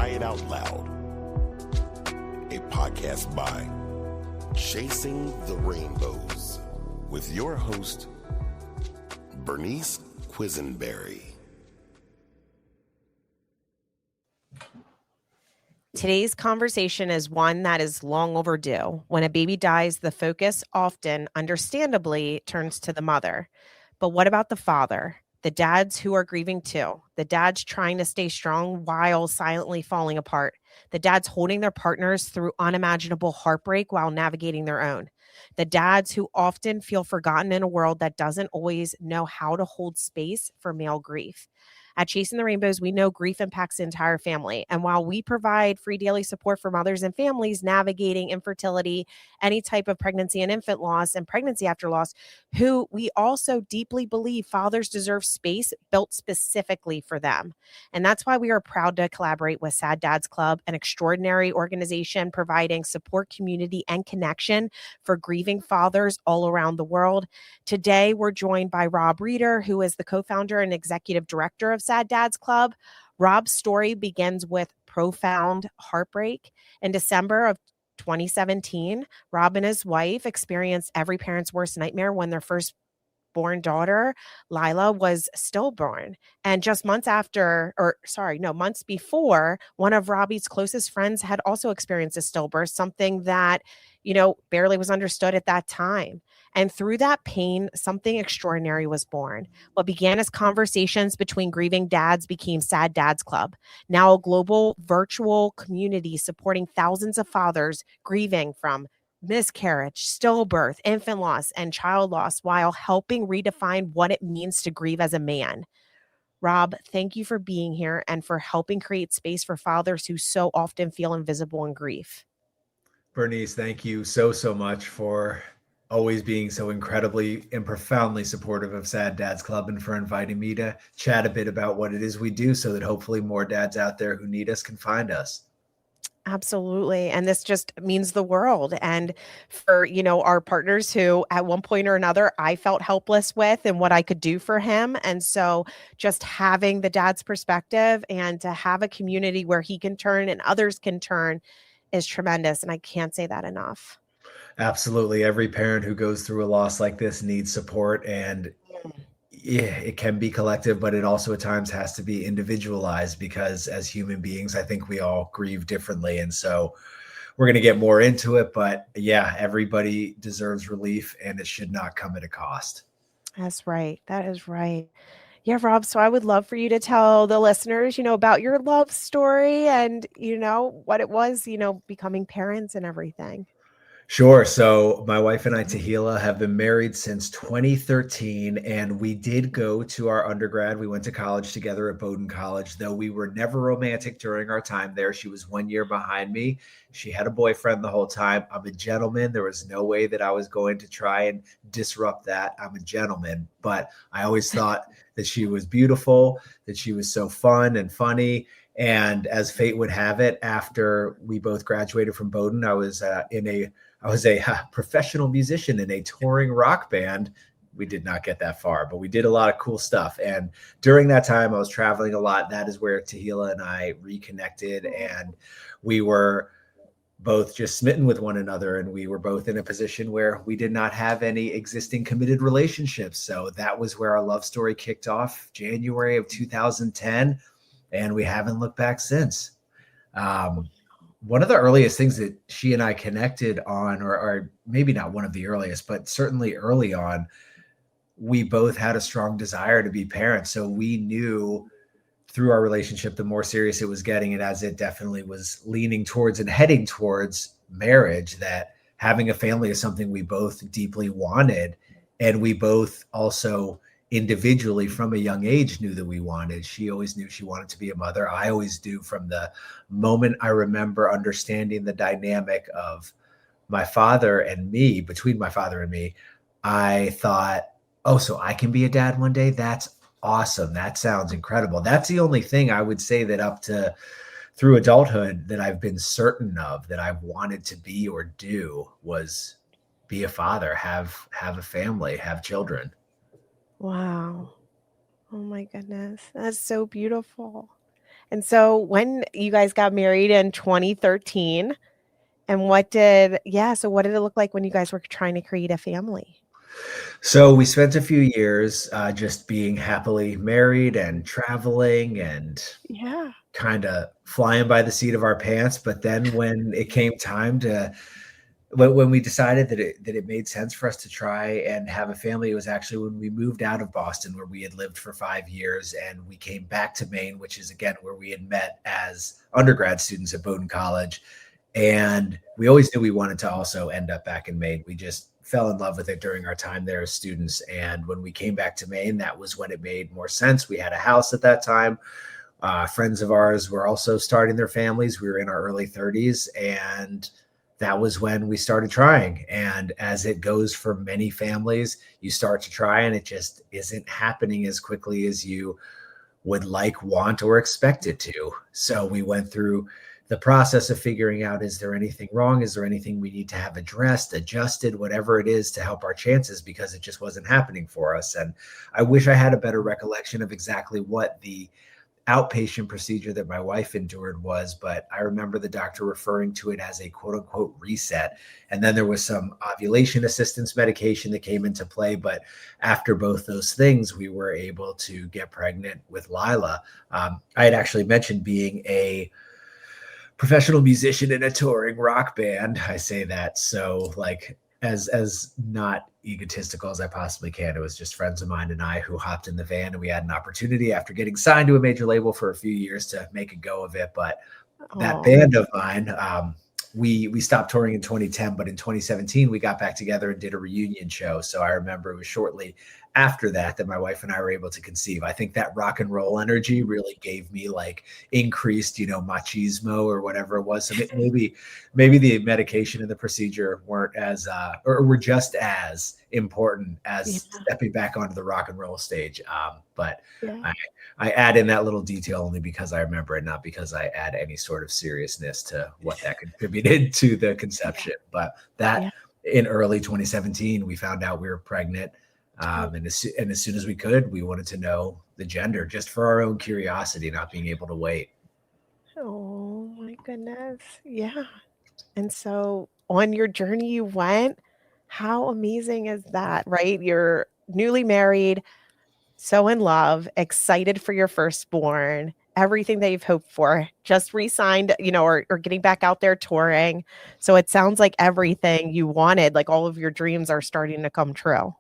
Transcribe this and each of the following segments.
Cry It Out Loud, a podcast by Chasing the Rainbows with your host, Bernice Quisenberry. Today's conversation is one that is long overdue. When a baby dies, the focus often, understandably, turns to the mother. But what about the father? The dads who are grieving too. The dads trying to stay strong while silently falling apart. The dads holding their partners through unimaginable heartbreak while navigating their own. The dads who often feel forgotten in a world that doesn't always know how to hold space for male grief. At Chasing the Rainbows, we know grief impacts the entire family. And while we provide free daily support for mothers and families navigating infertility, any type of pregnancy and infant loss, and pregnancy after loss, who we also deeply believe fathers deserve space built specifically for them. And that's why we are proud to collaborate with Sad Dads Club, an extraordinary organization providing support, community, and connection for grieving fathers all around the world. Today, we're joined by Rob Reeder, who is the co-founder and executive director of Sad Dads Club. Rob's story begins with profound heartbreak. In December of 2017, Rob and his wife experienced every parent's worst nightmare when their firstborn daughter, Lila, was stillborn. And just months before, one of Robbie's closest friends had also experienced a stillbirth, something that, barely was understood at that time. And through that pain, something extraordinary was born. What began as conversations between grieving dads became Sad Dads Club, now a global virtual community supporting thousands of fathers grieving from miscarriage, stillbirth, infant loss, and child loss while helping redefine what it means to grieve as a man. Rob, thank you for being here and for helping create space for fathers who so often feel invisible in grief. Bernice, thank you so much for always being so incredibly and profoundly supportive of Sad Dads Club and for inviting me to chat a bit about what it is we do so that hopefully more dads out there who need us can find us. Absolutely. And this just means the world. And for, our partners who at one point or another, I felt helpless with and what I could do for him. And so just having the dad's perspective and to have a community where he can turn and others can turn is tremendous. And I can't say that enough. Absolutely. Every parent who goes through a loss like this needs support, and it can be collective, but it also at times has to be individualized because as human beings, I think we all grieve differently. And so we're going to get more into it, but yeah, everybody deserves relief and it should not come at a cost. That's right. That is right. Yeah, Rob. So I would love for you to tell the listeners, about your love story and, what it was, becoming parents and everything. Sure. So my wife and I, Tahila, have been married since 2013, and we did go to our undergrad. We went to college together at Bowdoin College, though we were never romantic during our time there. She was 1 year behind me. She had a boyfriend the whole time. I'm a gentleman. There was no way that I was going to try and disrupt that. I'm a gentleman, but I always thought that she was beautiful, that she was so fun and funny. And as fate would have it, after we both graduated from Bowdoin, I was a professional musician in a touring rock band. We did not get that far, but we did a lot of cool stuff. And during that time, I was traveling a lot. That is where Tahila and I reconnected, and we were both just smitten with one another. And we were both in a position where we did not have any existing committed relationships. So that was where our love story kicked off, January of 2010. And we haven't looked back since. One of the earliest things that she and I connected on, or maybe not one of the earliest, but certainly early on, we both had a strong desire to be parents. So we knew through our relationship, the more serious it was getting, and as it definitely was leaning towards and heading towards marriage, that having a family is something we both deeply wanted. And we both also individually from a young age knew that we wanted. She always knew she wanted to be a mother. I always do. From the moment I remember understanding the dynamic of my father and me, between my father and me, I thought, oh, so I can be a dad one day? That's awesome. That sounds incredible. That's the only thing I would say that up to through adulthood that I've been certain of that I've wanted to be or do was be a father, have a family, have children. Wow. Oh my goodness. That's so beautiful. And so when you guys got married in 2013, and so what did it look like when you guys were trying to create a family? So we spent a few years just being happily married and traveling and Yeah. kind of flying by the seat of our pants. But then when it came time to when we decided that it made sense for us to try and have a family, it was actually when we moved out of Boston, where we had lived for 5 years, and we came back to Maine, which is again where we had met as undergrad students at Bowdoin College. And we always knew we wanted to also end up back in Maine. We just fell in love with it during our time there as students. And when we came back to Maine, that was when it made more sense. We had a house at that time. Friends of ours were also starting their families. We were in our early 30s, and that was when we started trying. And as it goes for many families, you start to try and it just isn't happening as quickly as you would like, want, or expect it to. So we went through the process of figuring out, is there anything wrong? Is there anything we need to have addressed, adjusted, whatever it is to help our chances, because it just wasn't happening for us. And I wish I had a better recollection of exactly what the outpatient procedure that my wife endured was, but I remember the doctor referring to it as a quote unquote reset. And then there was some ovulation assistance medication that came into play. But after both those things, we were able to get pregnant with Lila. I had actually mentioned being a professional musician in a touring rock band. I say that so like as not egotistical as I possibly can. It was just friends of mine and I who hopped in the van, and we had an opportunity after getting signed to a major label for a few years to make a go of it. But that band of mine, we stopped touring in 2010, but in 2017 we got back together and did a reunion show. So I remember it was shortly after that my wife and I were able to conceive. I think that rock and roll energy really gave me like increased, machismo or whatever it was. So maybe the medication and the procedure weren't as or were just as important as stepping back onto the rock and roll stage. But I add in that little detail only because I remember it, not because I add any sort of seriousness to what that contributed to the conception. But that in early 2017, we found out we were pregnant. And as soon as we could, we wanted to know the gender just for our own curiosity, not being able to wait. Oh my goodness. Yeah. And so on your journey you went. How amazing is that, right? You're newly married, so in love, excited for your firstborn, everything that you've hoped for, just re-signed, or getting back out there touring. So it sounds like everything you wanted, like all of your dreams are starting to come true.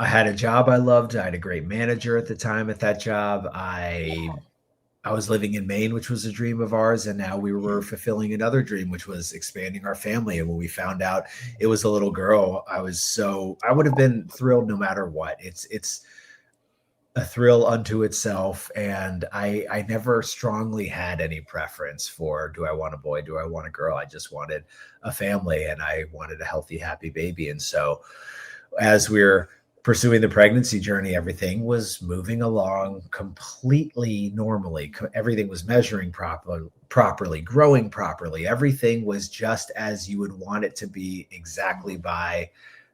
I had a job I loved. I had a great manager at the time at that job. I was living in Maine, which was a dream of ours. And now we were fulfilling another dream, which was expanding our family. And when we found out it was a little girl, I would have been thrilled no matter what. It's a thrill unto itself. And I never strongly had any preference for, do I want a boy? Do I want a girl? I just wanted a family, and I wanted a healthy, happy baby. And so as we're pursuing the pregnancy journey, everything was moving along completely normally. Everything was measuring properly, growing properly. Everything was just as you would want it to be, exactly by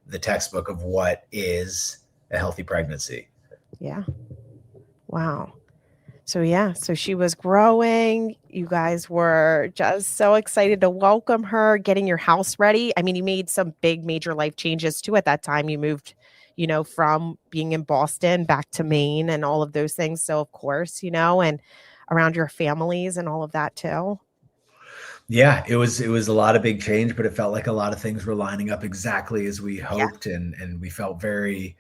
the textbook of what is a healthy pregnancy. Yeah. Wow. So she was growing. You guys were just so excited to welcome her, getting your house ready. I mean, you made some big major life changes too at that time. You moved, from being in Boston back to Maine and all of those things. So of course, and around your families and all of that too. Yeah, it was a lot of big change, but it felt like a lot of things were lining up exactly as we hoped, and we felt very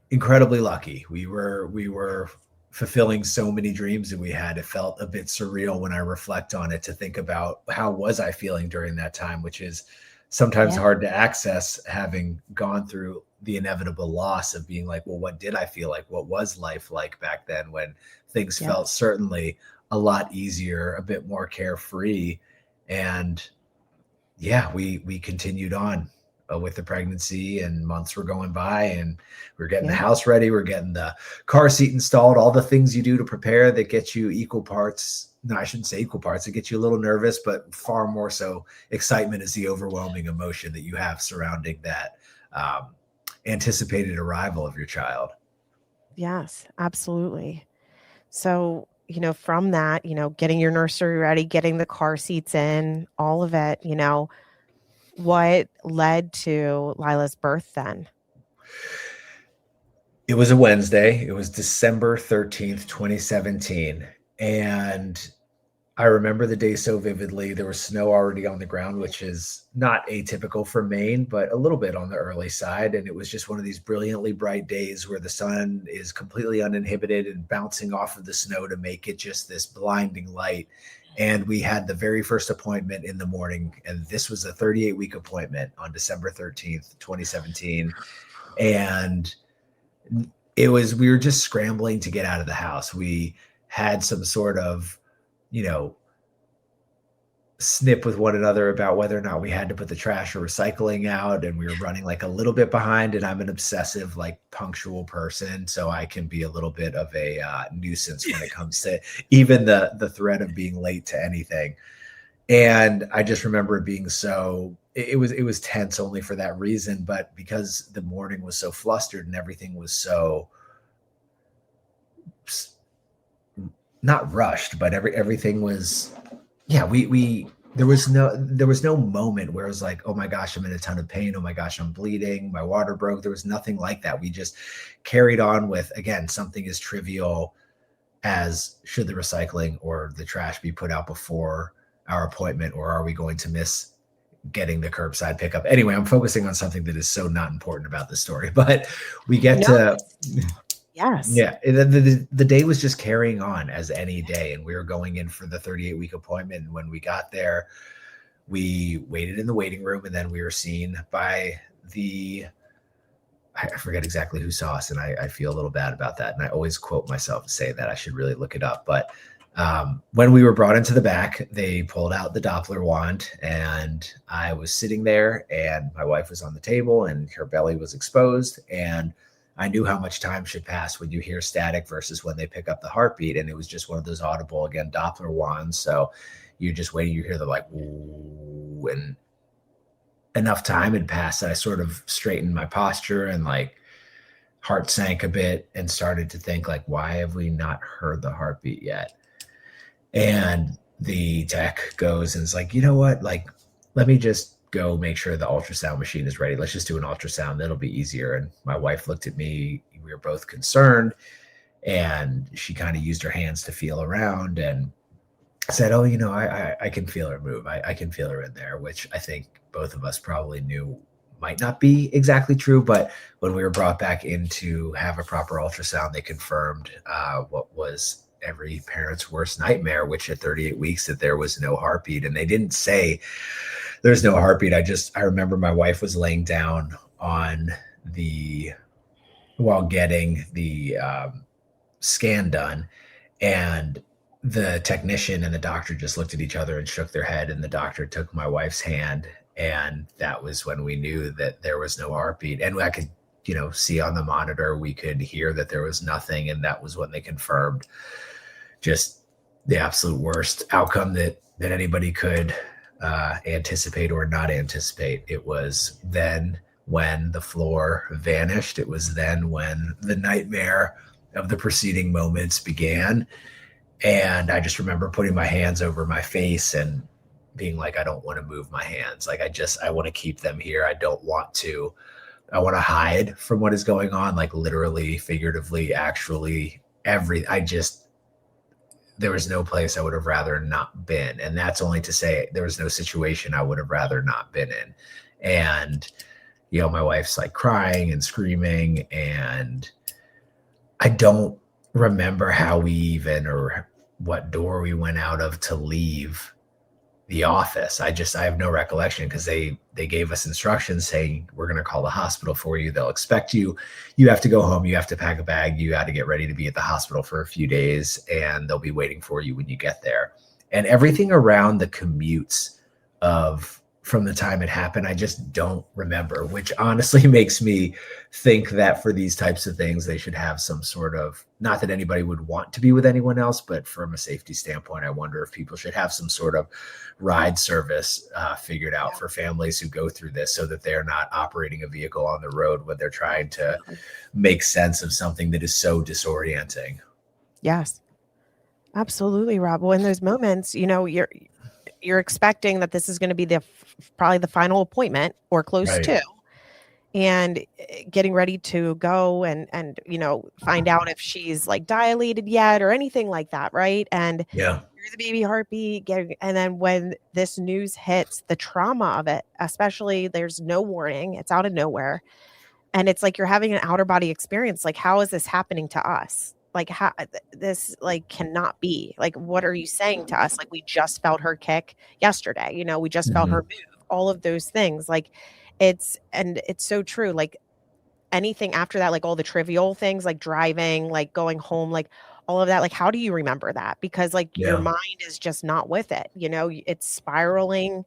incredibly lucky. We were fulfilling so many dreams that we had. It felt a bit surreal when I reflect on it, to think about how was I feeling during that time, which is sometimes hard to access, having gone through the inevitable loss of being like, well, what did I feel like? What was life like back then, when things felt certainly a lot easier, a bit more carefree? And we continued on with the pregnancy, and months were going by, and we're getting the house ready. We're getting the car seat installed, all the things you do to prepare that get you equal parts. No, I shouldn't say equal parts. It gets you a little nervous, but far more so excitement is the overwhelming emotion that you have surrounding that anticipated arrival of your child. Yes, absolutely. So from that, getting your nursery ready, getting the car seats in, all of it, what led to Lila's birth then? It was a Wednesday. It was December 13th, 2017. And I remember the day so vividly. There was snow already on the ground, which is not atypical for Maine, but a little bit on the early side. And it was just one of these brilliantly bright days where the sun is completely uninhibited and bouncing off of the snow to make it just this blinding light. And we had the very first appointment in the morning. And this was a 38-week appointment on December 13th, 2017. And we were just scrambling to get out of the house. We had some sort of, snip with one another about whether or not we had to put the trash or recycling out. And we were running like a little bit behind, and I'm an obsessive, like punctual person. So I can be a little bit of a nuisance when it comes to even the threat of being late to anything. And I just remember it being it was tense only for that reason, but because the morning was so flustered and everything was so not rushed, but everything was, there was no moment where it was like, oh my gosh, I'm in a ton of pain. Oh my gosh, I'm bleeding. My water broke. There was nothing like that. We just carried on with, again, something as trivial as should the recycling or the trash be put out before our appointment, or are we going to miss getting the curbside pickup? Anyway, I'm focusing on something that is so not important about this story, but we get to, yes. Yeah. The day was just carrying on as any day. And we were going in for the 38-week appointment. And when we got there, we waited in the waiting room, and then we were seen by I forget exactly who saw us. And I feel a little bad about that. And I always quote myself and say that I should really look it up. But when we were brought into the back, they pulled out the Doppler wand, and I was sitting there, and my wife was on the table, and her belly was exposed. And I knew how much time should pass when you hear static versus when they pick up the heartbeat. And it was just one of those audible, again, Doppler wands. So you're just waiting, you hear the like, ooh, and enough time had passed that I sort of straightened my posture, and like heart sank a bit, and started to think like, why have we not heard the heartbeat yet? And the tech goes and is like, you know what? Like, let me just go make sure the ultrasound machine is ready. Let's just do an ultrasound. That'll be easier. And my wife looked at me. We were both concerned, and she kind of used her hands to feel around and said, oh, I can feel her move. I can feel her in there, which I think both of us probably knew might not be exactly true. But when we were brought back in to have a proper ultrasound, they confirmed what was every parent's worst nightmare, which at 38 weeks that there was no heartbeat. And they didn't say there's no heartbeat. I remember my wife was laying down while getting the scan done, and the technician and the doctor just looked at each other and shook their head, and the doctor took my wife's hand, and that was when we knew that there was no heartbeat. And I could see on the monitor, we could hear that there was nothing, and that was when they confirmed just the absolute worst outcome that anybody could anticipate or not anticipate. It was then when the floor vanished. It was then when the nightmare of the preceding moments began. And I just remember putting my hands over my face and being like, I don't want to move my hands. Like, I want to keep them here. I want to hide from what is going on, like literally, figuratively, actually, there was no place I would have rather not been. And that's only to say there was no situation I would have rather not been in. And, my wife's like crying and screaming, and I don't remember how we even, or what door we went out of to leave the office. I have no recollection, because they gave us instructions saying, we're going to call the hospital for you. They'll expect you. You have to go home. You have to pack a bag. You got to get ready to be at the hospital for a few days, and they'll be waiting for you when you get there. And everything around the commutes from the time it happened, I just don't remember, which honestly makes me think that for these types of things, they should have some sort of, not that anybody would want to be with anyone else, but from a safety standpoint, I wonder if people should have some sort of ride service figured out for families who go through this, so that they're not operating a vehicle on the road when they're trying to make sense of something that is so disorienting. Yes. Absolutely, Rob. Well, in those moments, you're expecting that this is going to be probably the final appointment or close Right. to, and getting ready to go and find out if she's like dilated yet or anything like that, right? And Yeah. hear the baby heartbeat, and then when this news hits, the trauma of it, especially, there's no warning, it's out of nowhere, and it's like you're having an outer body experience. Like, how is this happening to us? Like, how this like cannot be. Like, what are you saying to us? Like, we just felt her kick yesterday. We just felt her Mhm. move. All of those things. Like, it's so true. Like, anything after that, like all the trivial things, like driving, like going home, like all of that. Like, how do you remember that? Because like your Yeah. mind is just not with it. It's spiraling.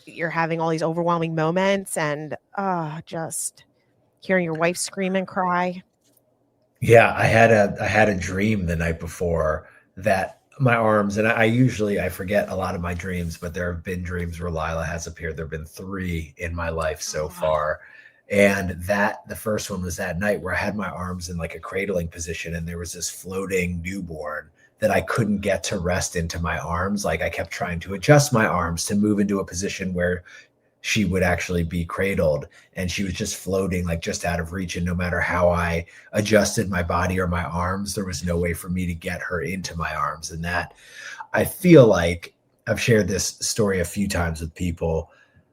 You're having all these overwhelming moments, and just hearing your wife scream and cry. Yeah, I had a dream the night before that my arms, and I usually I forget a lot of my dreams, but there have been dreams where Lila has appeared. There have been 3 in my life so Oh, far. And that the first one was that night where I had my arms in like a cradling position and there was this floating newborn that I couldn't get to rest into my arms. Like I kept trying to adjust my arms to move into a position where she would actually be cradled, and she was just floating like just out of reach, and no matter how I adjusted my body or my arms, there was no way for me to get her into my arms. And that, I feel like, I've shared this story a few times with people.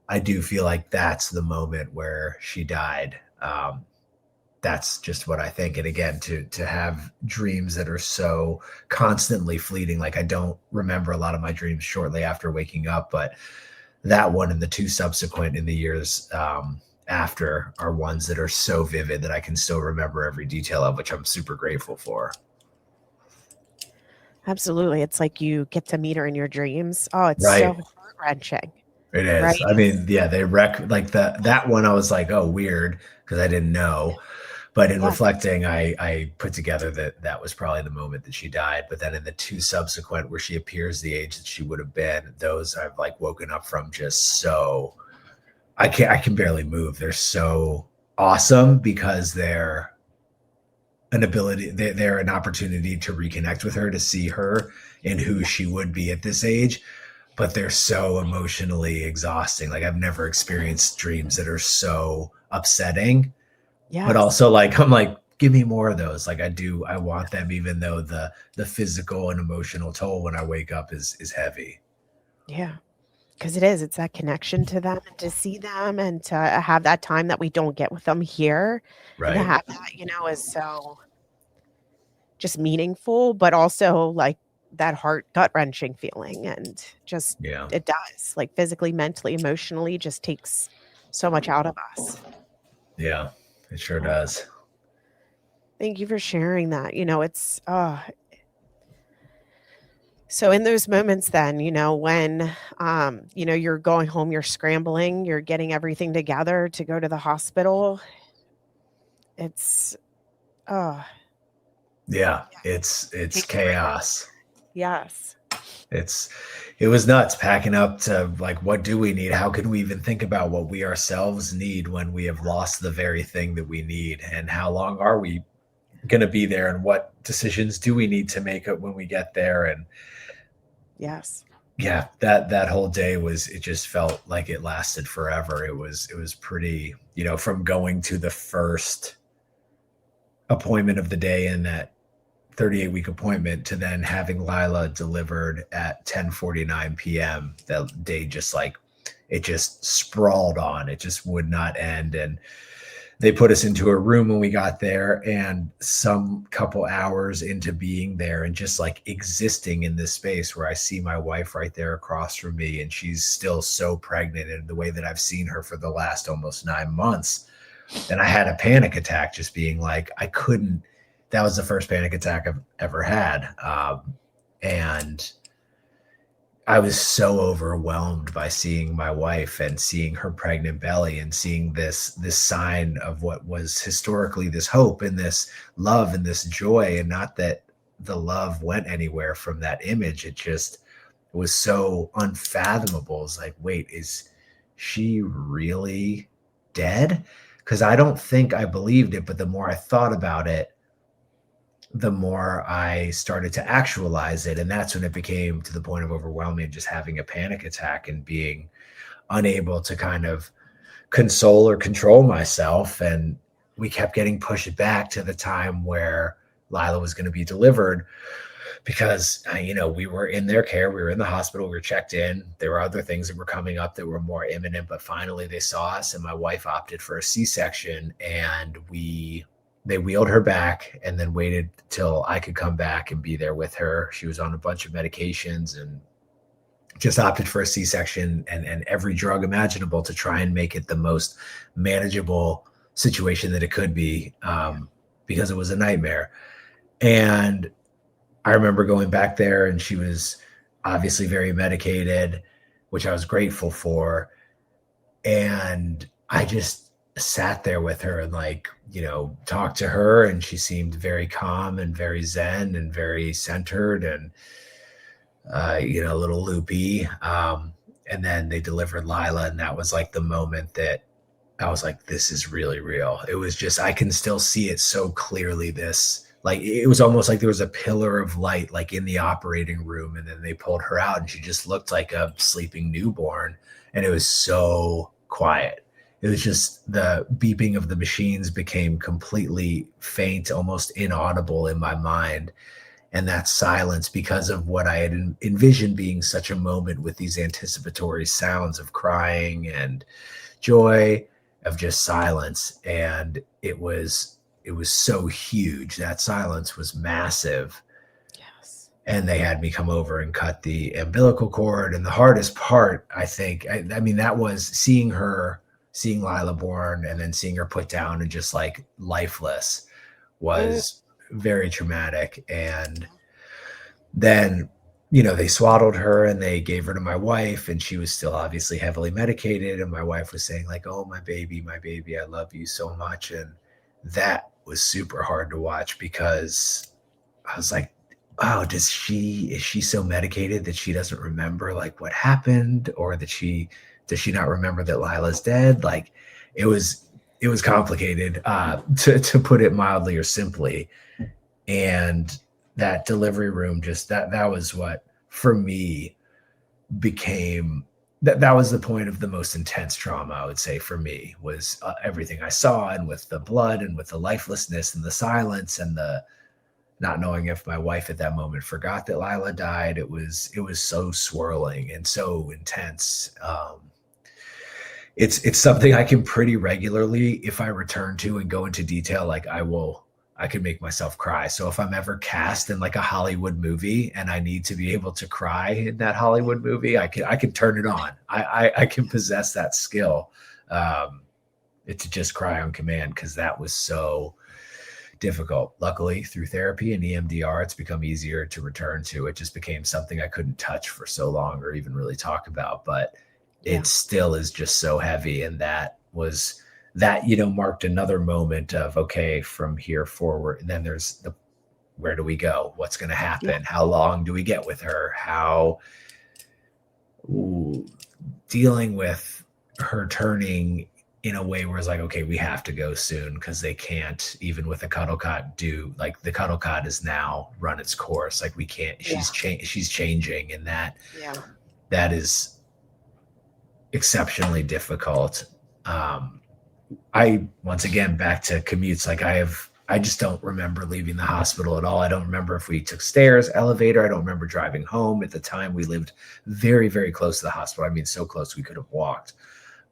I do feel like that's the moment where she died. That's just what I think. And again, to have dreams that are so constantly fleeting, like I don't remember a lot of my dreams shortly after waking up, but that one and the 2 subsequent in the years after are ones that are so vivid that I can still remember every detail of, which I'm super grateful for. absolutely. It's like you get to meet her in your dreams. Oh, it's so Right. heart-wrenching, It right? is. I mean, yeah, they wreck like that one. I was like, oh, weird, because I didn't know. But in Yes. reflecting, I put together that that was probably the moment that she died. But then in the 2 subsequent, where she appears the age that she would have been, those I've like woken up from just so I can barely move. They're so awesome because they're an opportunity to reconnect with her, to see her and who she would be at this age, but they're so emotionally exhausting. Like I've never experienced dreams that are so upsetting, but Yes. also like I'm like, give me more of those. Like I want them, even though the physical and emotional toll when I wake up is heavy. Yeah. Because it is. It's that connection to them and to see them and to have that time that we don't get with them here, and to Right. have that, is so just meaningful, but also like that heart gut-wrenching feeling, and just Yeah. it does, like physically, mentally, emotionally, just takes so much out of us. Yeah. It sure Oh, does. thank you for sharing that. It's so in those moments then, when you're going home, you're scrambling, you're getting everything together to go to the hospital. It's oh, Yeah. yeah, It's takes you right back. chaos. Yes. It's it was nuts packing up to like, what do we need? How can we even think about what we ourselves need when we have lost the very thing that we need? And how long are we going to be there? And what decisions do we need to make it when we get there? And Yes. yeah, that whole day was, it just felt like it lasted forever. It was pretty, from going to the first appointment of the day in that 38-week appointment to then having Lila delivered at 10:49 p.m. That day just like it just sprawled on. It just would not end. And they put us into a room when we got there, and some couple hours into being there and just like existing in this space where I see my wife right there across from me, and she's still so pregnant in the way that I've seen her for the last almost 9 months. And I had a panic attack, just being like, I couldn't. That was the first panic attack I've ever had. And I was so overwhelmed by seeing my wife and seeing her pregnant belly and seeing this sign of what was historically this hope and this love and this joy. And not that the love went anywhere from that image. It just was so unfathomable. It's like, wait, is she really dead? Because I don't think I believed it, but the more I thought about it, the more I started to actualize it. And that's when it became to the point of overwhelming, just having a panic attack and being unable to kind of console or control myself. And we kept getting pushed back to the time where Lila was going to be delivered because, we were in their care. We were in the hospital. We were checked in. There were other things that were coming up that were more imminent, but finally they saw us and my wife opted for a C-section, and they wheeled her back and then waited till I could come back and be there with her. She was on a bunch of medications and just opted for a C-section and every drug imaginable to try and make it the most manageable situation that it could be, because it was a nightmare. And I remember going back there and she was obviously very medicated, which I was grateful for. And I just sat there with her and talked to her, and she seemed very calm and very zen and very centered and, a little loopy. And then they delivered Lila, and that was like the moment that I was like, this is really real. It was just, I can still see it so clearly. It was almost like there was a pillar of light, like in the operating room. And then they pulled her out and she just looked like a sleeping newborn. And it was so quiet. It was just the beeping of the machines became completely faint, almost inaudible in my mind. And that silence, because of what I had envisioned being such a moment with these anticipatory sounds of crying and joy, of just silence. And it was so huge. That silence was massive. Yes. And they had me come over and cut the umbilical cord. And the hardest part, I think, that was seeing Lila born and then seeing her put down and just like lifeless was very traumatic. And then, they swaddled her and they gave her to my wife, and she was still obviously heavily medicated. And my wife was saying like, oh, my baby, I love you so much. And that was super hard to watch because I was like, wow, is she so medicated that she doesn't remember like what happened, or does she not remember that Lila's dead? Like it was complicated, to put it mildly or simply. And that delivery room, just that was what for me became that was the point of the most intense trauma, I would say, for me, was everything I saw, and with the blood and with the lifelessness and the silence and the not knowing if my wife at that moment forgot that Lila died. It was so swirling and so intense. It's something I can pretty regularly, if I return to and go into detail, like I can make myself cry. So if I'm ever cast in like a Hollywood movie and I need to be able to cry in that Hollywood movie, I can turn it on. I can possess that skill, to just cry on command, because that was so difficult. Luckily, through therapy and EMDR, it's become easier to return to. It just became something I couldn't touch for so long or even really talk about, but it still is just so heavy. And that marked another moment of, okay, from here forward. And then there's where do we go? What's going to happen? Yeah. How long do we get with her? Dealing with her turning in a way where it's like, okay, we have to go soon, because they can't, even with a cuddle cot, the cuddle cot is now run its course. Like we can't, she's changing. And that is exceptionally difficult. Once again, back to commutes, like I just don't remember leaving the hospital at all. I don't remember if we took stairs, elevator. I don't remember driving home. At the time, we lived very, very close to the hospital. I mean, so close we could have walked,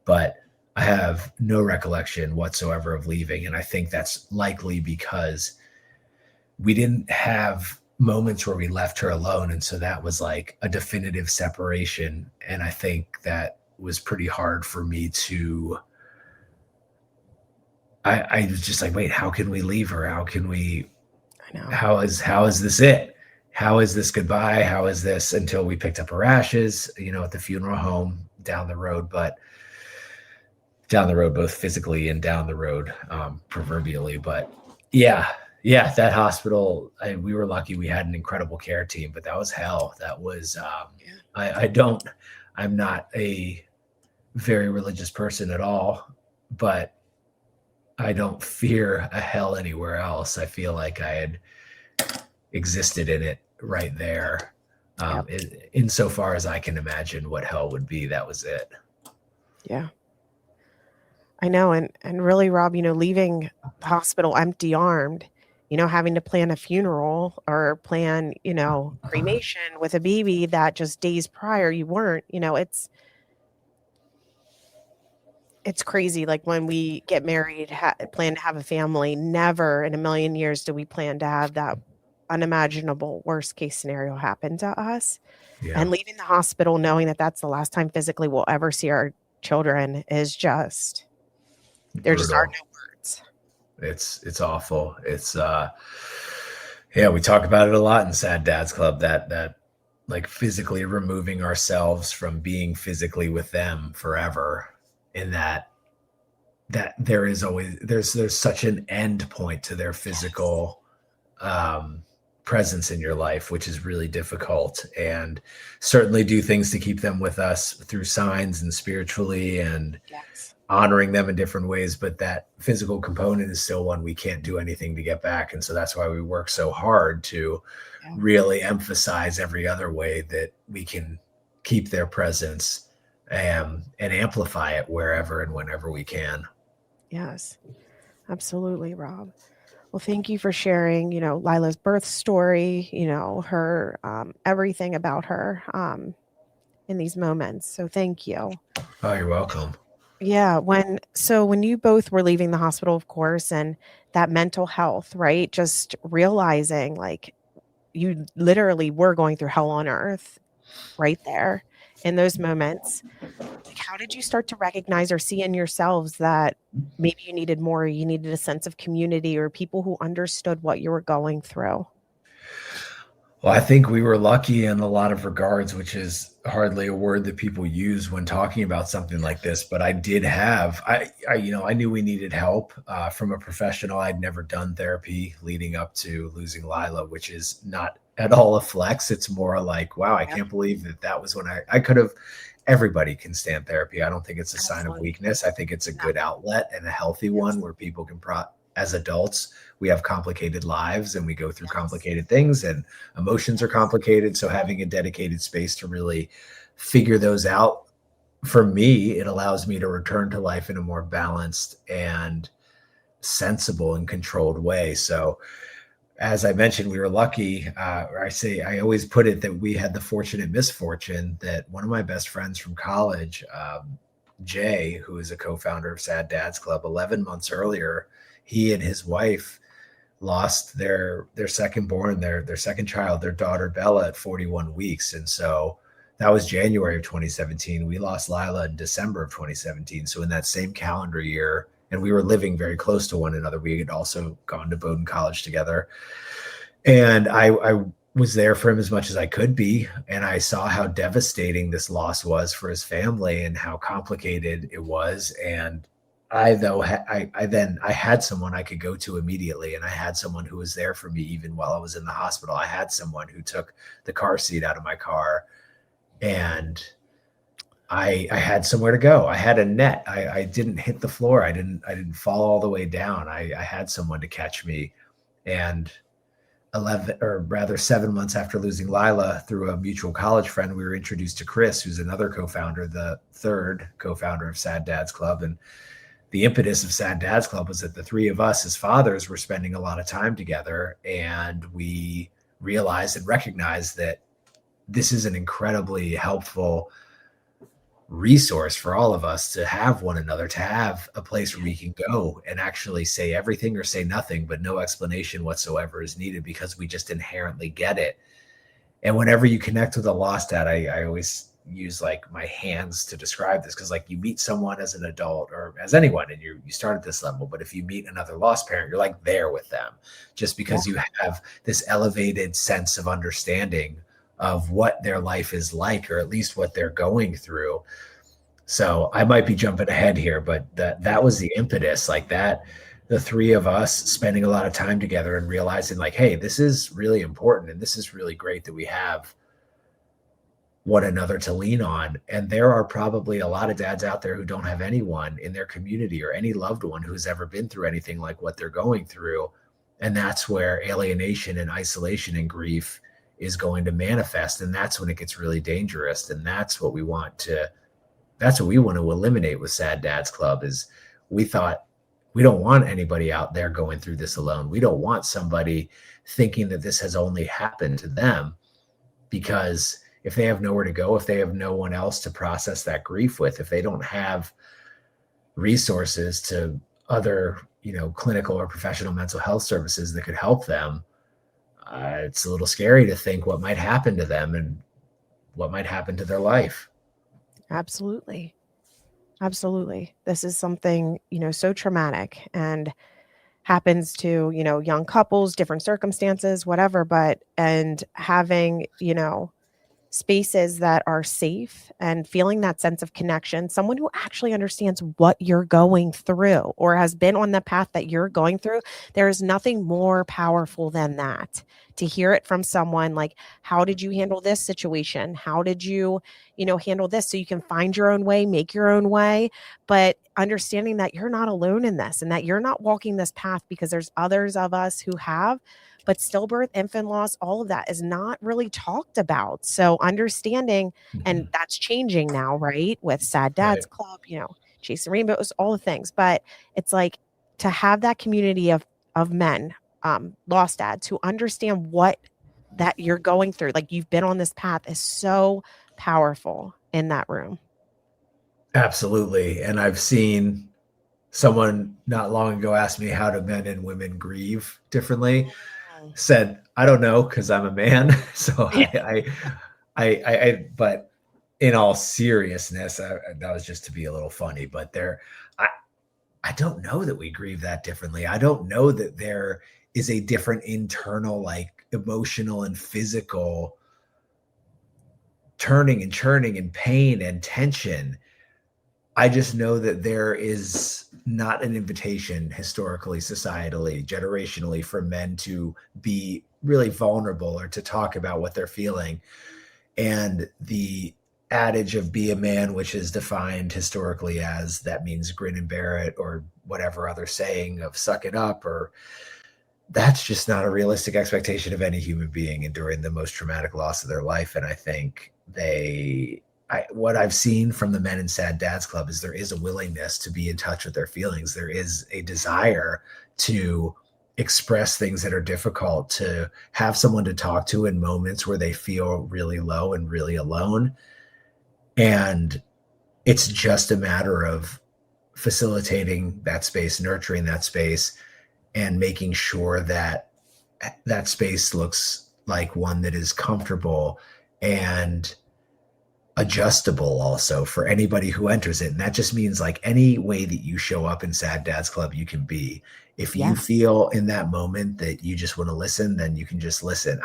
but I have no recollection whatsoever of leaving. And I think that's likely because we didn't have moments where we left her alone. And so that was like a definitive separation. And I think that was pretty hard for me to, I was just like, wait, how can we leave her? How can we, I know. How is this it? How is this goodbye? How is this, until we picked up her ashes, at the funeral home down the road, both physically and down the road, proverbially. But yeah, that hospital, we were lucky. We had an incredible care team, but that was hell. That was, I'm not a very religious person at all, but I don't fear a hell anywhere else. I feel like I had existed in it right there. Yep. Insofar as I can imagine what hell would be, that was it. Yeah. I know. And really, Rob, leaving the hospital empty armed, having to plan a funeral or plan, cremation with a baby that just days prior you weren't, it's crazy. Like when we get married, plan to have a family, never in a million years do we plan to have that unimaginable worst case scenario happen to us. Yeah. And leaving the hospital knowing that that's the last time physically we'll ever see our children is just, there just are no words. It's awful. It's we talk about it a lot in Sad Dads Club, that like physically removing ourselves from being physically with them forever, in that there is always there's such an end point to their physical presence in your life, which is really difficult, and certainly do things to keep them with us through signs and spiritually and honoring them in different ways. But that physical component is still one we can't do anything to get back. And so that's why we work so hard to really emphasize every other way that we can keep their presence and amplify it wherever and whenever we can. Yes, absolutely, Rob. Well, thank you for sharing, Lila's birth story, her, everything about her in these moments. So thank you. Oh, you're welcome. Yeah. When you both were leaving the hospital, of course, and that mental health, right? Just realizing like you literally were going through hell on earth right there in those moments. Like, how did you start to recognize or see in yourselves that maybe you needed more, you needed a sense of community or people who understood what you were going through? Well, I think we were lucky in a lot of regards, which is hardly a word that people use when talking about something like this. But I did have, I knew we needed help from a professional. I'd never done therapy leading up to losing Lila, which is not at all a flex. It's more like, wow, I can't believe that was when I could have. Everybody can stand therapy. I don't think it's a sign of weakness. I think it's a good outlet and a healthy one where people can as adults, we have complicated lives and we go through complicated things and emotions are complicated. So having a dedicated space to really figure those out, for me, it allows me to return to life in a more balanced and sensible and controlled way. So as I mentioned, we were lucky. I always put it that we had the fortunate misfortune that one of my best friends from college, Jay, who is a co-founder of Sad Dads Club, 11 months earlier, he and his wife lost their second born, their second child, their daughter Bella, at 41 weeks. And so that was January of 2017. We lost Lila in December of 2017. So in that same calendar year, and we were living very close to one another. We had also gone to Bowdoin College together. And I was there for him as much as I could be. And I saw how devastating this loss was for his family and how complicated it was. And I had someone I could go to immediately, and I had someone who was there for me even while I was in the hospital. I had someone who took the car seat out of my car, and I had somewhere to go. I had a net. I didn't hit the floor. I didn't fall all the way down. I had someone to catch me. And 7 months after losing Lila, through a mutual college friend, we were introduced to Chris, who's another co-founder, the third co-founder of Sad Dads Club. And the impetus of Sad Dads Club was that the three of us as fathers were spending a lot of time together, and we realized and recognized that this is an incredibly helpful resource for all of us to have one another, to have a place where we can go and actually say everything or say nothing, but no explanation whatsoever is needed because we just inherently get it. And whenever you connect with a lost dad, I always use like my hands to describe this, because like you meet someone as an adult or as anyone and you start at this level, but if you meet another lost parent, you're like there with them just because you have this elevated sense of understanding of what their life is like, or at least what they're going through. So I might be jumping ahead here, but that was the impetus, like that, the three of us spending a lot of time together and realizing like, hey, this is really important. And this is really great that we have one another to lean on. And there are probably a lot of dads out there who don't have anyone in their community or any loved one who's ever been through anything like what they're going through. And that's where alienation and isolation and grief is going to manifest. And that's when it gets really dangerous. And that's what we want to eliminate with Sad Dads Club. Is we thought, we don't want anybody out there going through this alone. We don't want somebody thinking that this has only happened to them, because if they have nowhere to go, if they have no one else to process that grief with, if they don't have resources to other, clinical or professional mental health services that could help them, it's a little scary to think what might happen to them and what might happen to their life. Absolutely. Absolutely. This is something, so traumatic and happens to, young couples, different circumstances, whatever, and having, spaces that are safe and feeling that sense of connection, someone who actually understands what you're going through or has been on the path that you're going through. There is nothing more powerful than that. To hear it from someone like, how did you handle this situation? How did you, handle this? So you can find your own way, make your own way, but understanding that you're not alone in this and that you're not walking this path because there's others of us who have. But stillbirth, infant loss, all of that is not really talked about. So understanding, and that's changing now, right? With Sad Dads Club, Chasing Rainbows, all the things. But it's like to have that community of men, lost dads who understand what that you're going through, like you've been on this path, is so powerful in that room. Absolutely. And I've seen someone not long ago ask me, how do men and women grieve differently? Said, I don't know, because I'm a man. So I but in all seriousness, that was just to be a little funny, but I don't know that we grieve that differently. I don't know that there is a different internal, like emotional and physical turning and churning and pain and tension. I just know that there is not an invitation historically, societally, generationally for men to be really vulnerable or to talk about what they're feeling. And the adage of be a man, which is defined historically as that means grin and bear it, or whatever other saying of suck it up, or that's just not a realistic expectation of any human being enduring the most traumatic loss of their life. And I think what I've seen from the men in Sad Dads Club is there is a willingness to be in touch with their feelings. There is a desire to express things that are difficult, to have someone to talk to in moments where they feel really low and really alone. And it's just a matter of facilitating that space, nurturing that space, and making sure that that space looks like one that is comfortable and adjustable also for anybody who enters it. And that just means like any way that you show up in Sad Dads Club, you can be. If you feel in that moment that you just want to listen, then you can just listen.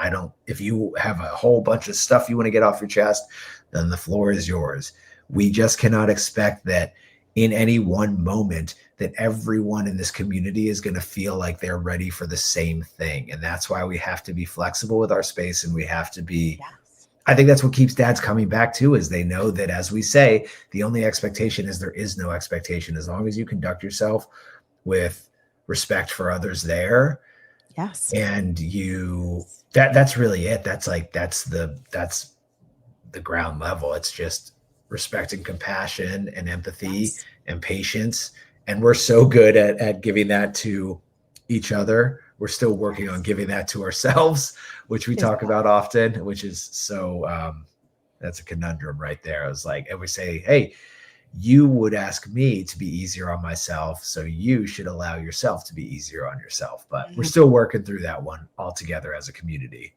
If you have a whole bunch of stuff you want to get off your chest, then the floor is yours. We just cannot expect that in any one moment that everyone in this community is going to feel like they're ready for the same thing. And that's why we have to be flexible with our space, and we have to be I think that's what keeps dads coming back too, is they know that, as we say, the only expectation is there is no expectation. As long as you conduct yourself with respect for others there. Yes. And that's really it. That's the ground level. It's just respect and compassion and empathy and patience. And we're so good at giving that to each other. We're still working on giving that to ourselves, which we talk about often, which is so, that's a conundrum right there. I was like, and we say, hey, you would ask me to be easier on myself, so you should allow yourself to be easier on yourself. But we're still working through that one all together as a community.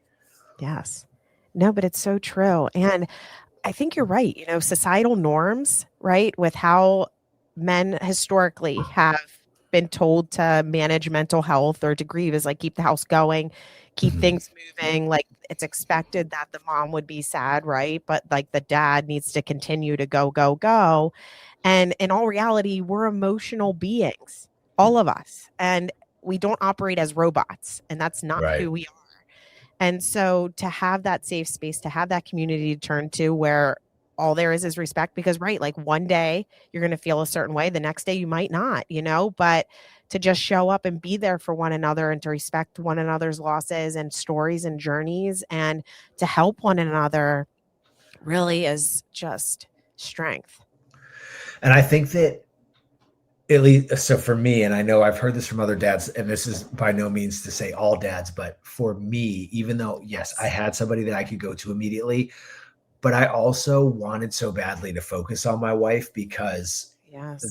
Yes. No, but it's so true. And I think you're right. Societal norms, right, with how men historically have been told to manage mental health or to grieve is like keep the house going, keep things moving. Like it's expected that the mom would be sad, right? But like the dad needs to continue to go, go, go. And in all reality, we're emotional beings, all of us. And we don't operate as robots. And that's not who we are. And so to have that safe space, to have that community to turn to where all there is respect, because like one day you're going to feel a certain way. The next day you might not, but to just show up and be there for one another and to respect one another's losses and stories and journeys and to help one another really is just strength. And I think that, at least, so for me, and I know I've heard this from other dads, and this is by no means to say all dads, but for me, even though, yes, I had somebody that I could go to immediately, but I also wanted so badly to focus on my wife because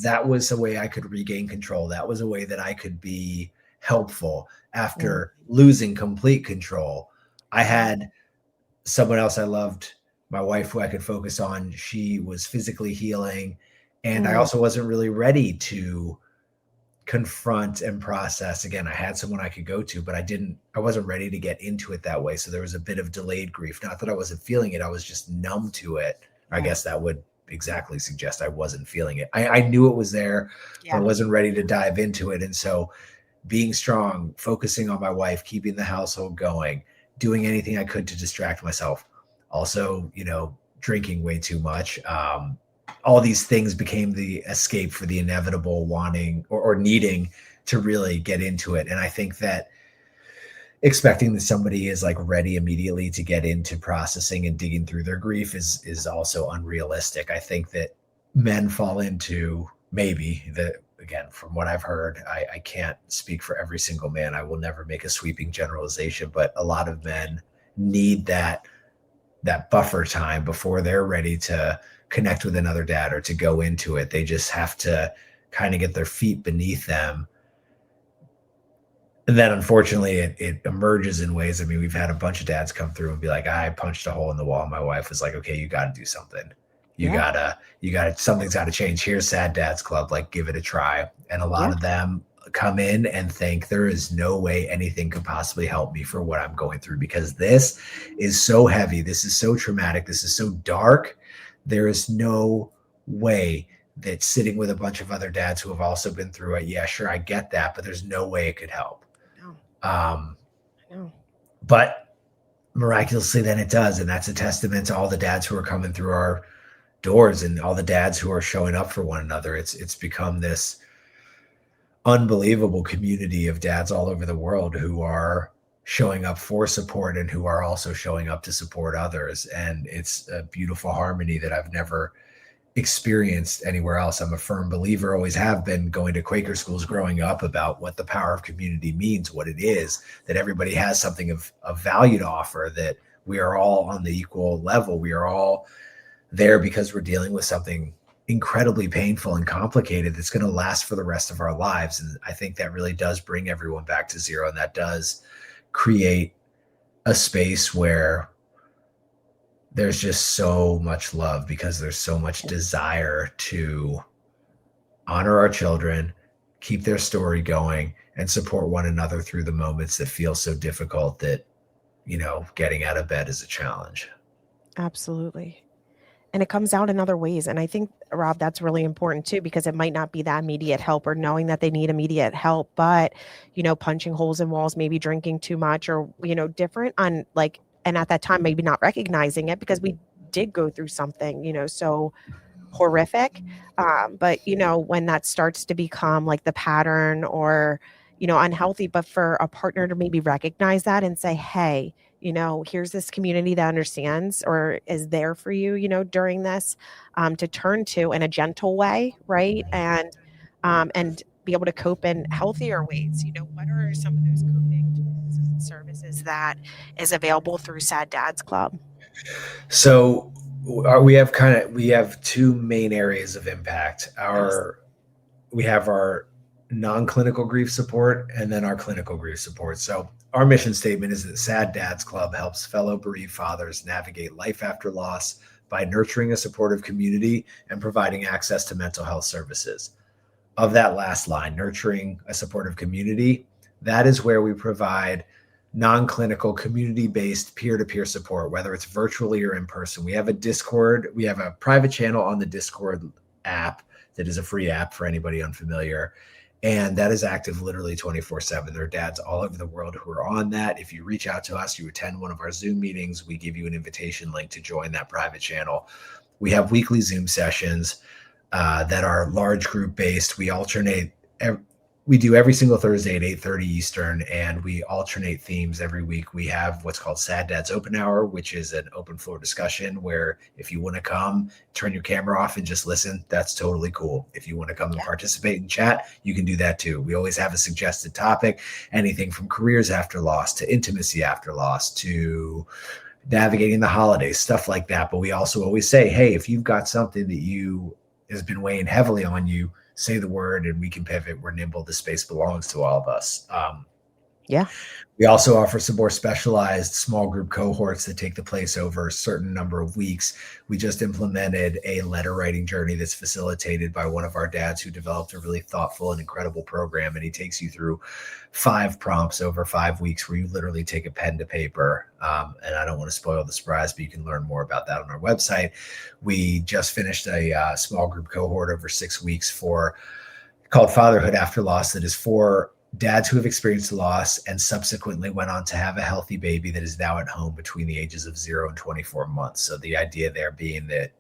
that was a way I could regain control. That was a way that I could be helpful after losing complete control. I had someone else I loved, my wife, who I could focus on. She was physically healing. And I also wasn't really ready to confront and process. Again, I had someone I could go to, but I wasn't ready to get into it that way. So there was a bit of delayed grief. Not that I wasn't feeling it. I was just numb to it. I guess that would exactly suggest I wasn't feeling it. I knew it was there, but I wasn't ready to dive into it. And so being strong, focusing on my wife, keeping the household going, doing anything I could to distract myself. Also, drinking way too much. All these things became the escape for the inevitable wanting or needing to really get into it. And I think that expecting that somebody is like ready immediately to get into processing and digging through their grief is also unrealistic. I think that men fall into again, from what I've heard, I can't speak for every single man. I will never make a sweeping generalization, but a lot of men need that buffer time before they're ready to connect with another dad or to go into it. They just have to kind of get their feet beneath them. And then unfortunately it emerges in ways. I mean, we've had a bunch of dads come through and be like, I punched a hole in the wall. My wife was like, okay, you got to do something. Something's got to change. Here's Sad Dads Club. Like, give it a try. And a lot of them come in and think there is no way anything could possibly help me for what I'm going through, because this is so heavy. This is so traumatic. This is so dark. There is no way that sitting with a bunch of other dads who have also been through it. Yeah, sure. I get that, but there's no way it could help. I know. But miraculously then it does. And that's a testament to all the dads who are coming through our doors and all the dads who are showing up for one another. It's become this unbelievable community of dads all over the world who are showing up for support and who are also showing up to support others. And it's a beautiful harmony that I've never experienced anywhere else. I'm a firm believer, always have been, going to Quaker schools growing up, about what the power of community means, what it is, that everybody has something of value to offer, that we are all on the equal level. We are all there because we're dealing with something incredibly painful and complicated that's going to last for the rest of our lives. And I think that really does bring everyone back to zero. And that does create a space where there's just so much love, because there's so much desire to honor our children, keep their story going, and support one another through the moments that feel so difficult that, getting out of bed is a challenge. Absolutely. And it comes out in other ways. And I think, Rob, that's really important too, because it might not be that immediate help or knowing that they need immediate help, but, punching holes in walls, maybe drinking too much, or, different on like, and at that time, maybe not recognizing it because we did go through something, so horrific. But, when that starts to become like the pattern or, unhealthy, but for a partner to maybe recognize that and say, hey, here's this community that understands or is there for you, during this, to turn to in a gentle way. Right. And be able to cope in healthier ways. What are some of those coping tools and services that is available through Sad Dads Club? So we have two main areas of impact. We have our non-clinical grief support and then our clinical grief support. So our mission statement is that Sad Dads Club helps fellow bereaved fathers navigate life after loss by nurturing a supportive community and providing access to mental health services. Of that last line, nurturing a supportive community, that is where we provide non-clinical, community-based peer-to-peer support, whether it's virtually or in person. We have a Discord. We have a private channel on the Discord app that is a free app for anybody unfamiliar. And that is active literally 24/7. There are dads all over the world who are on that. If you reach out to us, you attend one of our Zoom meetings, we give you an invitation link to join that private channel. We have weekly Zoom sessions that are large group based. We alternate we do every single Thursday at 8:30 Eastern, and we alternate themes every week. We have what's called Sad Dad's Open Hour, which is an open floor discussion where if you want to come, turn your camera off and just listen, that's totally cool. If you want to come and participate and chat, you can do that too. We always have a suggested topic, anything from careers after loss to intimacy after loss to navigating the holidays, stuff like that. But we also always say, hey, if you've got something that has been weighing heavily on you, say the word and we can pivot. We're nimble. The space belongs to all of us. We also offer some more specialized small group cohorts that take the place over a certain number of weeks. We just implemented a letter writing journey that's facilitated by one of our dads who developed a really thoughtful and incredible program. And he takes you through 5 prompts over 5 weeks where you literally take a pen to paper. And I don't want to spoil the surprise, but you can learn more about that on our website. We just finished a small group cohort over 6 weeks called Fatherhood After Loss, that is for dads who have experienced loss and subsequently went on to have a healthy baby that is now at home between the ages of 0 and 24 months. So the idea there being that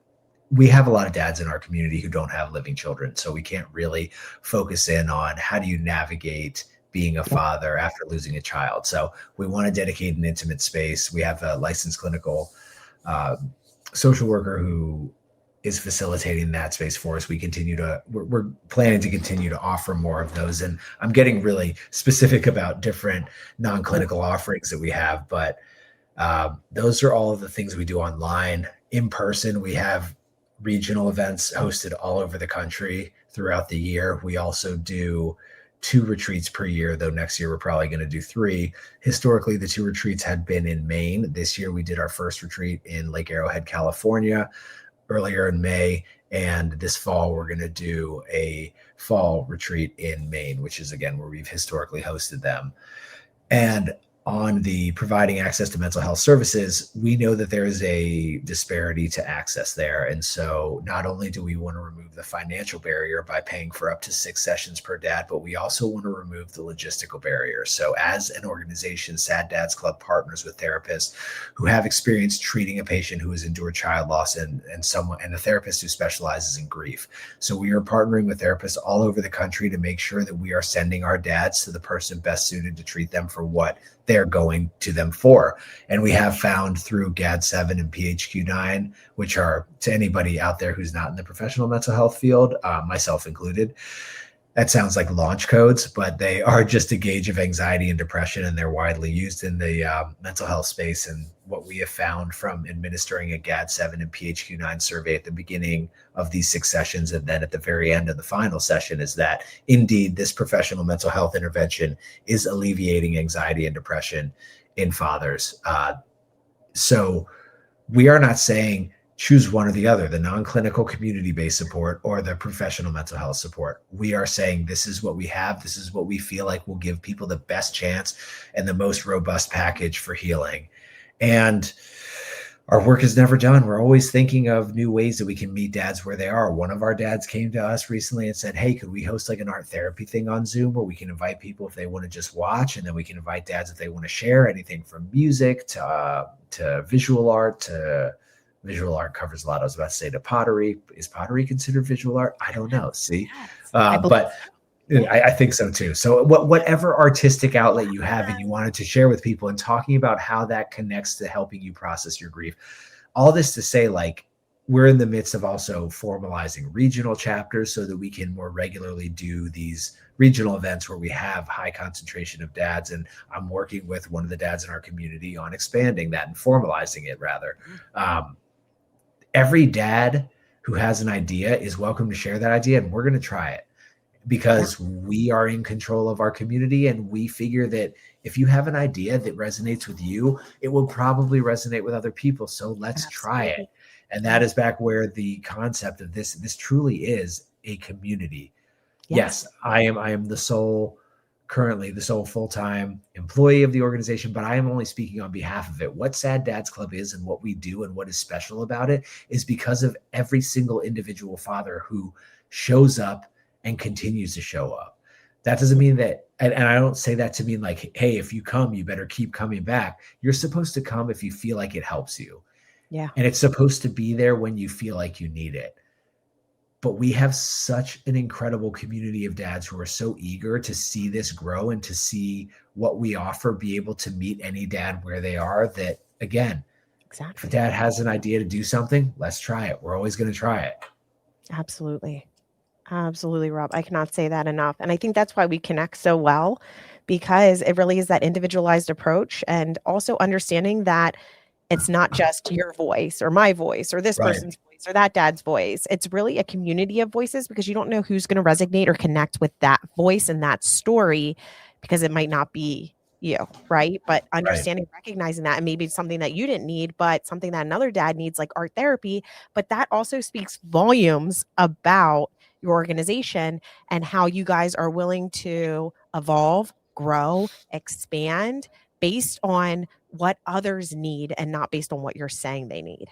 we have a lot of dads in our community who don't have living children. So we can't really focus in on how do you navigate being a father after losing a child. So we want to dedicate an intimate space. We have a licensed clinical social worker who is facilitating that space for us. We're planning to continue to offer more of those. And I'm getting really specific about different non-clinical offerings that we have, but those are all of the things we do online. In person, we have regional events hosted all over the country throughout the year. We also do 2 retreats per year, though next year we're probably going to do 3. Historically, the 2 retreats had been in Maine. This year we did our first retreat in Lake Arrowhead, California, earlier in May, and this fall we're going to do a fall retreat in Maine, which is again where we've historically hosted them. And on the providing access to mental health services, we know that there is a disparity to access there. And so not only do we want to remove the financial barrier by paying for up to 6 sessions per dad, but we also want to remove the logistical barrier. So as an organization, Sad Dads Club partners with therapists who have experience treating a patient who has endured child loss and a therapist who specializes in grief. So we are partnering with therapists all over the country to make sure that we are sending our dads to the person best suited to treat them for what they're going to them for. And we have found through GAD-7 and PHQ-9, which are, to anybody out there who's not in the professional mental health field, myself included, that sounds like launch codes, but they are just a gauge of anxiety and depression, and they're widely used in the mental health space. And what we have found from administering a GAD-7 and PHQ-9 survey at the beginning of these 6 sessions and then at the very end of the final session is that indeed this professional mental health intervention is alleviating anxiety and depression in fathers. So we are not saying choose one or the other, the non-clinical community-based support or the professional mental health support. We are saying this is what we have. This is what we feel like will give people the best chance and the most robust package for healing. And our work is never done. We're always thinking of new ways that we can meet dads where they are. One of our dads came to us recently and said, hey, could we host like an art therapy thing on Zoom where we can invite people if they want to just watch, and then we can invite dads if they want to share anything from music to visual art to visual art covers a lot. I was about to say to pottery. Is pottery considered visual art? I don't know. See, but I think so too. So whatever artistic outlet you have and you wanted to share with people and talking about how that connects to helping you process your grief, all this to say, like, we're in the midst of also formalizing regional chapters so that we can more regularly do these regional events where we have high concentration of dads. And I'm working with one of the dads in our community on expanding that and formalizing it rather. Every dad who has an idea is welcome to share that idea, and we're going to try it because we are in control of our community. And we figure that if you have an idea that resonates with you, it will probably resonate with other people. So let's try it. And that is back where the concept of this truly is a community. Yes, I am currently the sole full-time employee of the organization, but I am only speaking on behalf of it. What Sad Dads Club is and what we do and what is special about it is because of every single individual father who shows up and continues to show up. That doesn't mean that, and I don't say that to mean like, hey, if you come, you better keep coming back. You're supposed to come if you feel like it helps you. Yeah. And it's supposed to be there when you feel like you need it. But we have such an incredible community of dads who are so eager to see this grow and to see what we offer, be able to meet any dad where they are, that again, if a Exactly. dad has an idea to do something, let's try it. We're always going to try it. Absolutely. Absolutely, Rob. I cannot say that enough. And I think that's why we connect so well, because it really is that individualized approach, and also understanding that it's not just your voice or my voice or this Right. person's voice or that dad's voice. It's really a community of voices, because you don't know who's going to resonate or connect with that voice and that story, because it might not be you, right? But Right. understanding, recognizing that, and maybe it's something that you didn't need, but something that another dad needs, like art therapy. But that also speaks volumes about your organization and how you guys are willing to evolve, grow, expand based on what others need and not based on what you're saying they need.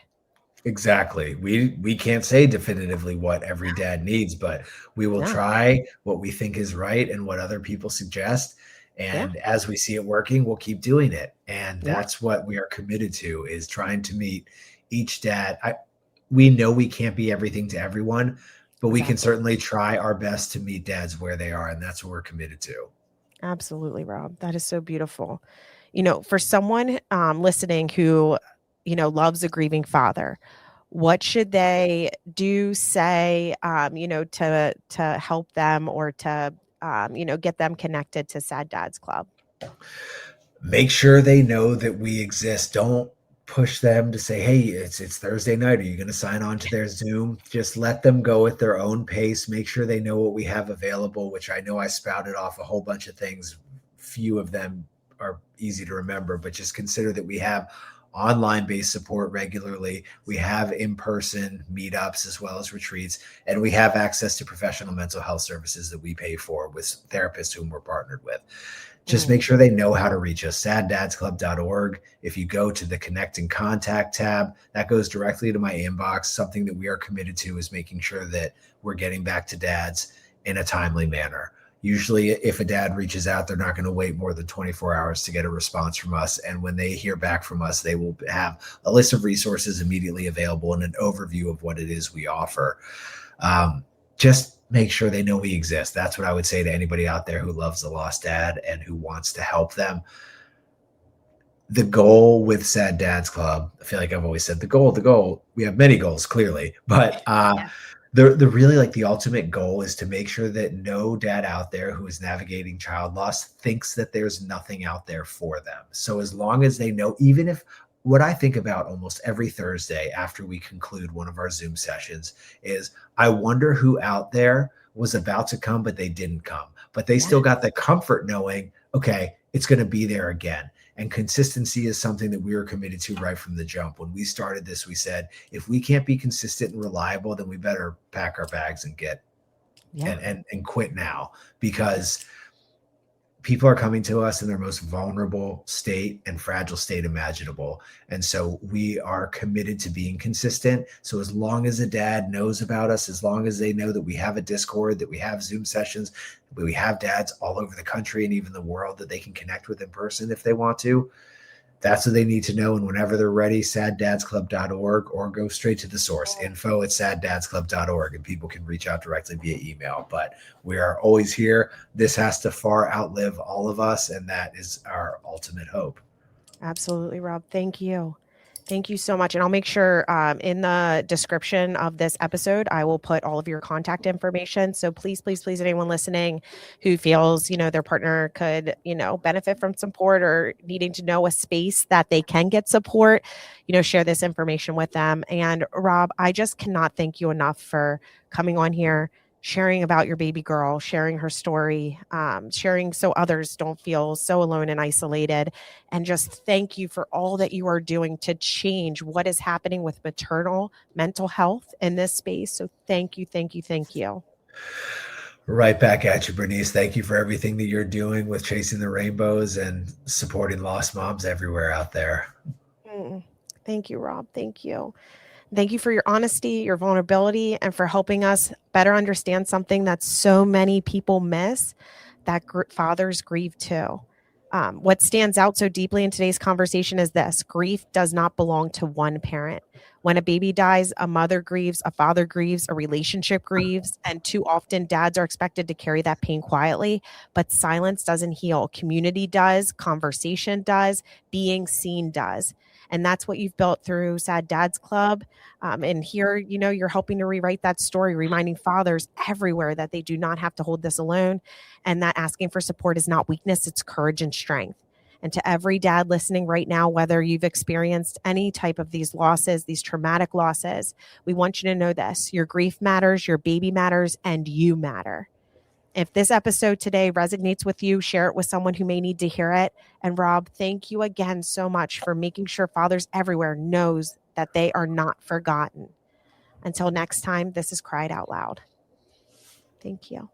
Exactly. We can't say definitively what every dad needs, but we will No. try what we think is right and what other people suggest. Yeah. And as we see it working, we'll keep doing it. And Yeah. that's what we are committed to, is trying to meet each dad. We know we can't be everything to everyone, but we can Exactly. certainly try our best to meet dads where they are. And that's what we're committed to. Absolutely, Rob. That is so beautiful. For someone listening who, loves a grieving father, what should they do, say, to help them, or to, get them connected to Sad Dads Club? Make sure they know that we exist. Don't push them to say, "Hey, it's Thursday night. Are you going to sign on to their Zoom?" Just let them go at their own pace. Make sure they know what we have available, which I know I spouted off a whole bunch of things. Few of them are easy to remember, but just consider that we have online based support regularly. We have in person meetups as well as retreats, and we have access to professional mental health services that we pay for with therapists whom we're partnered with. Just Mm, make sure they know how to reach us. saddadsclub.org. If you go to the connect and contact tab, that goes directly to my inbox. Something that we are committed to is making sure that we're getting back to dads in a timely manner. Usually, if a dad reaches out, they're not going to wait more than 24 hours to get a response from us. And when they hear back from us, they will have a list of resources immediately available and an overview of what it is we offer. Just make sure they know we exist. That's what I would say to anybody out there who loves the lost dad and who wants to help them. The goal with Sad Dads Club, I feel like I've always said the goal. We have many goals, clearly, but yeah. the really, like, the ultimate goal is to make sure that no dad out there who is navigating child loss thinks that there's nothing out there for them. So as long as they know, even if, what I think about almost every Thursday after we conclude one of our Zoom sessions is, I wonder who out there was about to come, but they didn't come, but they Yeah. still got the comfort knowing, okay, it's going to be there again. And consistency is something that we were committed to right from the jump. When we started this, we said, if we can't be consistent and reliable, then we better pack our bags and get Yeah. and quit now, because people are coming to us in their most vulnerable state and fragile state imaginable. And so we are committed to being consistent. So as long as a dad knows about us, as long as they know that we have a Discord, that we have Zoom sessions, we have dads all over the country and even the world that they can connect with in person if they want to, that's what they need to know. And whenever they're ready, saddadsclub.org, or go straight to the source, info@saddadsclub.org, and people can reach out directly via email. But we are always here. This has to far outlive all of us, and that is our ultimate hope. Absolutely, Rob. Thank you. Thank you so much. And I'll make sure in the description of this episode, I will put all of your contact information. So please, please, please, anyone listening who feels, their partner could, benefit from support, or needing to know a space that they can get support, share this information with them. And Rob, I just cannot thank you enough for coming on here, sharing about your baby girl, sharing her story, sharing so others don't feel so alone and isolated. And just thank you for all that you are doing to change what is happening with maternal mental health in this space. So thank you, thank you, thank you. Right back at you, Bernice. Thank you for everything that you're doing with Chasing the Rainbows and supporting lost moms everywhere out there. Mm. Thank you, Rob. Thank you. Thank you for your honesty, your vulnerability, and for helping us better understand something that so many people miss, that fathers grieve too. What stands out so deeply in today's conversation is this: grief does not belong to one parent. When a baby dies, a mother grieves, a father grieves, a relationship grieves, and too often dads are expected to carry that pain quietly, but silence doesn't heal. Community does, conversation does, being seen does. And that's what you've built through Sad Dads Club. And here, you're helping to rewrite that story, reminding fathers everywhere that they do not have to hold this alone, and that asking for support is not weakness, it's courage and strength. And to every dad listening right now, whether you've experienced any type of these losses, these traumatic losses, we want you to know this: your grief matters, your baby matters, and you matter. If this episode today resonates with you, share it with someone who may need to hear it. And Rob, thank you again so much for making sure fathers everywhere knows that they are not forgotten. Until next time, this is Cried Out Loud. Thank you.